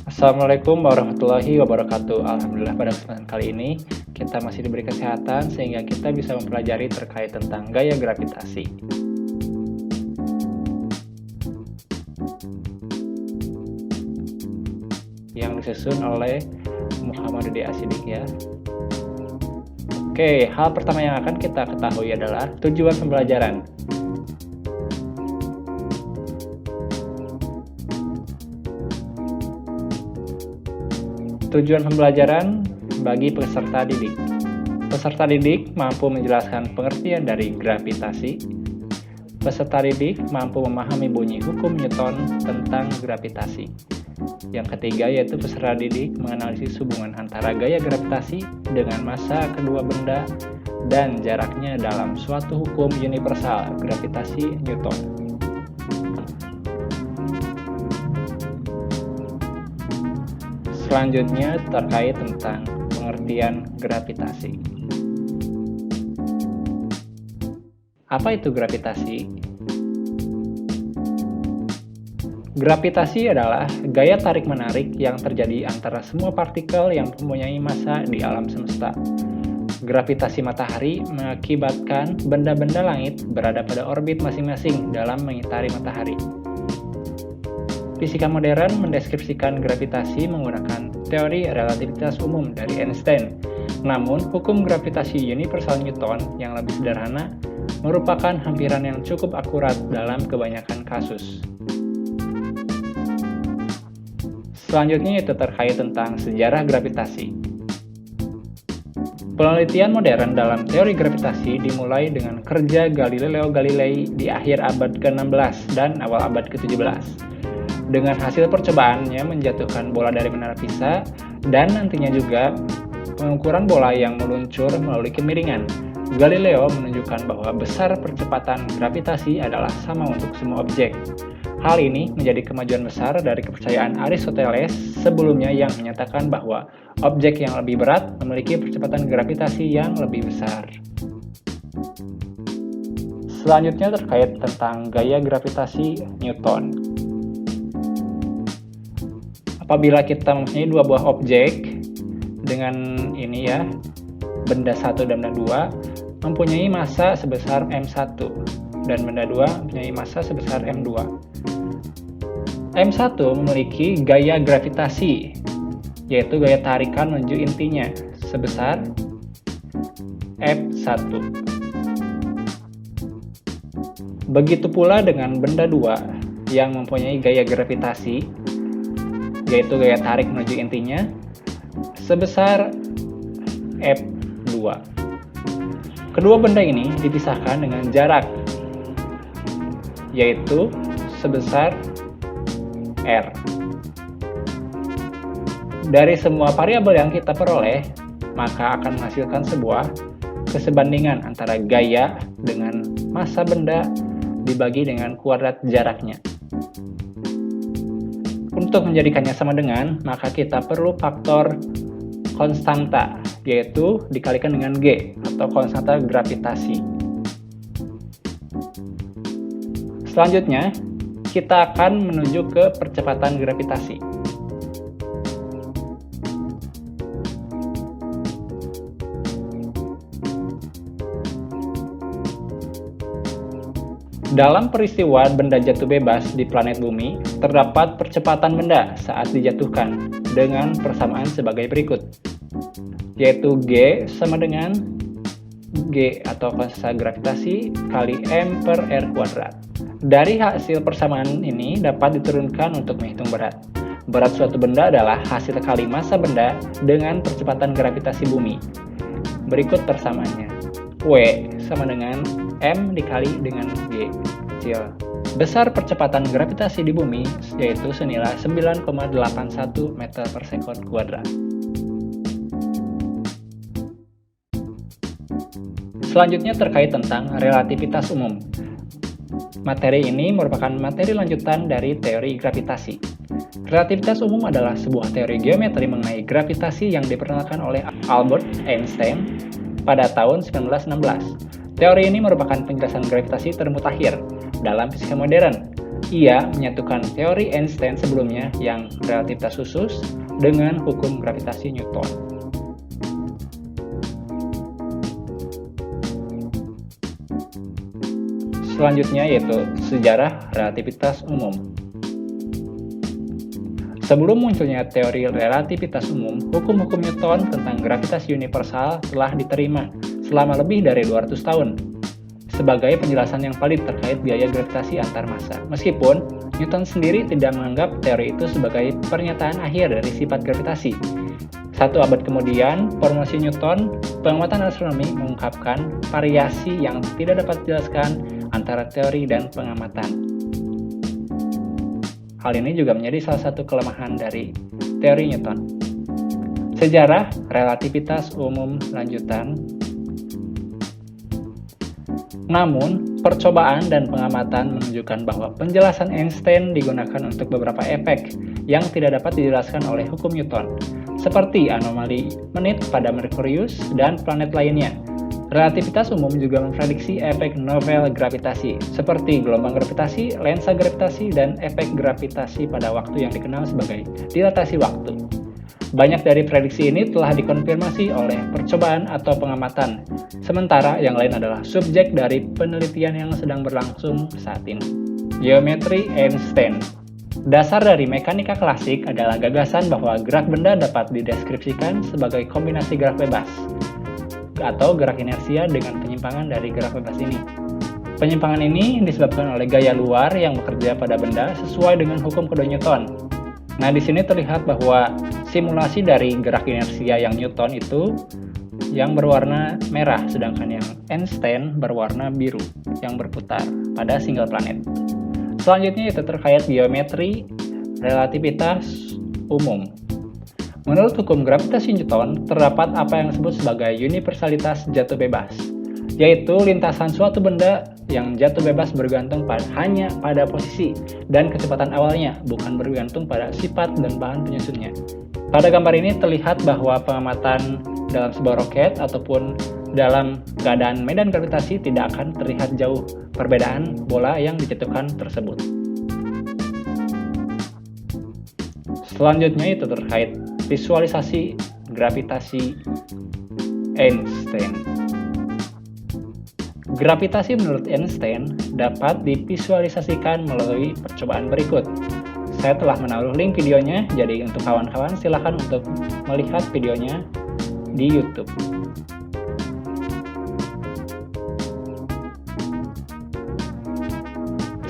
Assalamualaikum warahmatullahi wabarakatuh. Alhamdulillah pada kesempatan kali ini kita masih diberi kesehatan sehingga kita bisa mempelajari terkait tentang gaya gravitasi. Yang disusun oleh Muhammad Dede Asidik ya. Oke, hal pertama yang akan kita ketahui adalah tujuan pembelajaran. Tujuan pembelajaran bagi peserta didik. Peserta didik mampu menjelaskan pengertian dari gravitasi. Peserta didik mampu memahami bunyi hukum Newton tentang gravitasi. Yang ketiga yaitu peserta didik menganalisis hubungan antara gaya gravitasi dengan massa kedua benda dan jaraknya dalam suatu hukum universal gravitasi Newton. Selanjutnya terkait tentang pengertian gravitasi. Apa itu gravitasi? Gravitasi adalah gaya tarik-menarik yang terjadi antara semua partikel yang mempunyai massa di alam semesta. Gravitasi matahari mengakibatkan benda-benda langit berada pada orbit masing-masing dalam mengitari matahari. Fisika modern mendeskripsikan gravitasi menggunakan teori relativitas umum dari Einstein. Namun, hukum gravitasi universal Newton yang lebih sederhana merupakan hampiran yang cukup akurat dalam kebanyakan kasus. Selanjutnya itu terkait tentang sejarah gravitasi. Penelitian modern dalam teori gravitasi dimulai dengan kerja Galileo Galilei di akhir abad ke-16 dan awal abad ke-17. Dengan hasil percobaannya menjatuhkan bola dari menara Pisa dan nantinya juga pengukuran bola yang meluncur melalui kemiringan. Galileo menunjukkan bahwa besar percepatan gravitasi adalah sama untuk semua objek. Hal ini menjadi kemajuan besar dari kepercayaan Aristoteles sebelumnya yang menyatakan bahwa objek yang lebih berat memiliki percepatan gravitasi yang lebih besar. Selanjutnya terkait tentang gaya gravitasi Newton. Apabila kita mempunyai dua buah objek dengan ini ya, benda 1 dan benda 2 mempunyai massa sebesar m1 dan benda 2 mempunyai massa sebesar m2. M1 memiliki gaya gravitasi, yaitu gaya tarikan menuju intinya sebesar F1. Begitu pula dengan benda 2 yang mempunyai gaya gravitasi, yaitu gaya tarik menuju intinya sebesar F2. Kedua benda ini dipisahkan dengan jarak, yaitu sebesar R. Dari semua variabel yang kita peroleh, maka akan menghasilkan sebuah kesebandingan antara gaya dengan massa benda dibagi dengan kuadrat jaraknya. Untuk menjadikannya sama dengan, maka kita perlu faktor konstanta, yaitu dikalikan dengan G, atau konstanta gravitasi. Selanjutnya, kita akan menuju ke percepatan gravitasi. Dalam peristiwa benda jatuh bebas di planet bumi, terdapat percepatan benda saat dijatuhkan dengan persamaan sebagai berikut, yaitu G sama dengan G atau konstanta gravitasi kali M per R kuadrat. Dari hasil persamaan ini dapat diturunkan untuk menghitung berat. Berat suatu benda adalah hasil kali massa benda dengan percepatan gravitasi bumi. Berikut persamaannya. W sama dengan M dikali dengan G kecil. Besar percepatan gravitasi di bumi yaitu senilai 9,81 meter per sekon kuadrat. Selanjutnya terkait tentang relativitas umum. Materi ini merupakan materi lanjutan dari teori gravitasi. Relativitas umum adalah sebuah teori geometri mengenai gravitasi yang diperkenalkan oleh Albert Einstein pada tahun 1916. Teori ini merupakan penjelasan gravitasi termutakhir dalam fisika modern. Ia menyatukan teori Einstein sebelumnya yang relativitas khusus dengan hukum gravitasi Newton. Selanjutnya yaitu sejarah relativitas umum. Sebelum munculnya teori relativitas umum, hukum-hukum Newton tentang gravitasi universal telah diterima selama lebih dari 200 tahun sebagai penjelasan yang valid terkait biaya gravitasi antar massa. Meskipun Newton sendiri tidak menganggap teori itu sebagai pernyataan akhir dari sifat gravitasi. 1 abad kemudian, formulasi Newton, pengamatan astronomi mengungkapkan variasi yang tidak dapat dijelaskan antara teori dan pengamatan. Hal ini juga menjadi salah satu kelemahan dari teori Newton. Sejarah relativitas umum lanjutan. Namun, percobaan dan pengamatan menunjukkan bahwa penjelasan Einstein digunakan untuk beberapa efek yang tidak dapat dijelaskan oleh hukum Newton, seperti anomali menit pada Merkurius dan planet lainnya. Relativitas umum juga memprediksi efek novel gravitasi, seperti gelombang gravitasi, lensa gravitasi, dan efek gravitasi pada waktu yang dikenal sebagai dilatasi waktu. Banyak dari prediksi ini telah dikonfirmasi oleh percobaan atau pengamatan, sementara yang lain adalah subjek dari penelitian yang sedang berlangsung saat ini. Geometri Einstein. Dasar dari mekanika klasik adalah gagasan bahwa gerak benda dapat dideskripsikan sebagai kombinasi gerak bebas atau gerak inersia dengan penyimpangan dari gerak bebas ini. Penyimpangan ini disebabkan oleh gaya luar yang bekerja pada benda sesuai dengan hukum kedua Newton. Nah, di sini terlihat bahwa simulasi dari gerak inersia yang Newton itu yang berwarna merah, sedangkan yang Einstein berwarna biru yang berputar pada single planet. Selanjutnya itu terkait geometri relativitas umum. Menurut hukum gravitasi Newton, terdapat apa yang disebut sebagai universalitas jatuh bebas, yaitu lintasan suatu benda yang jatuh bebas bergantung hanya pada posisi dan kecepatan awalnya, bukan bergantung pada sifat dan bahan penyusunnya. Pada gambar ini terlihat bahwa pengamatan dalam sebuah roket ataupun dalam keadaan medan gravitasi tidak akan terlihat jauh perbedaan bola yang dijatuhkan tersebut. Selanjutnya itu terkait visualisasi gravitasi Einstein. Gravitasi menurut Einstein dapat divisualisasikan melalui percobaan berikut. Saya telah menaruh link videonya, jadi untuk kawan-kawan silakan untuk melihat videonya di YouTube.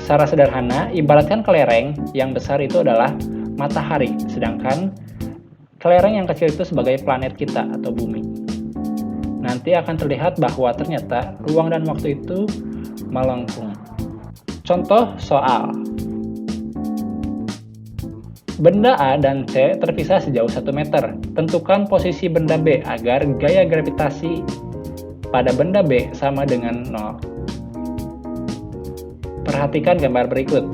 Secara sederhana, ibaratkan kelereng yang besar itu adalah matahari, sedangkan kelereng yang kecil itu sebagai planet kita atau bumi. Nanti akan terlihat bahwa ternyata ruang dan waktu itu melengkung. Contoh soal. Benda A dan C terpisah sejauh 1 meter. Tentukan posisi benda B agar gaya gravitasi pada benda B sama dengan 0. Perhatikan gambar berikut.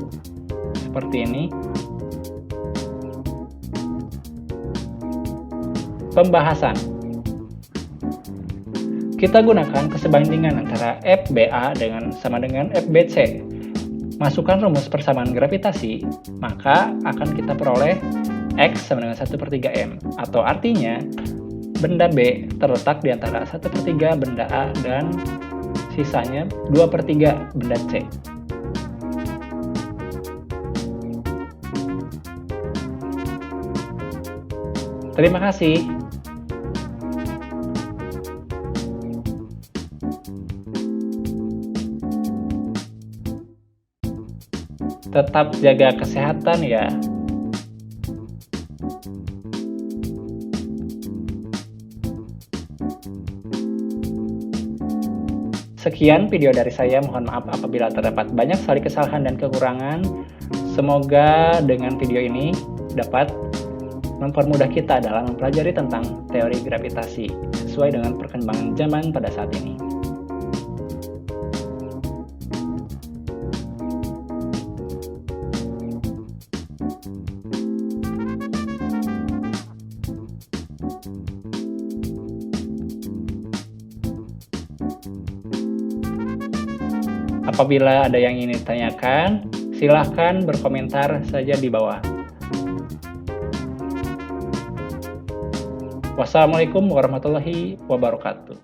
Seperti ini. Pembahasan. Kita gunakan kesebandingan antara FBA sama dengan FBC. Masukkan rumus persamaan gravitasi, maka akan kita peroleh X sama dengan 1/3M. Atau artinya, benda B terletak di antara 1/3 benda A dan sisanya 2/3 benda C. Terima kasih. Tetap jaga kesehatan ya. Sekian video dari saya, mohon maaf apabila terdapat banyak sekali kesalahan dan kekurangan. Semoga dengan video ini dapat mempermudah kita dalam mempelajari tentang teori gravitasi sesuai dengan perkembangan zaman pada saat ini. Apabila ada yang ingin ditanyakan, Silahkan berkomentar saja di bawah. Wassalamualaikum warahmatullahi wabarakatuh.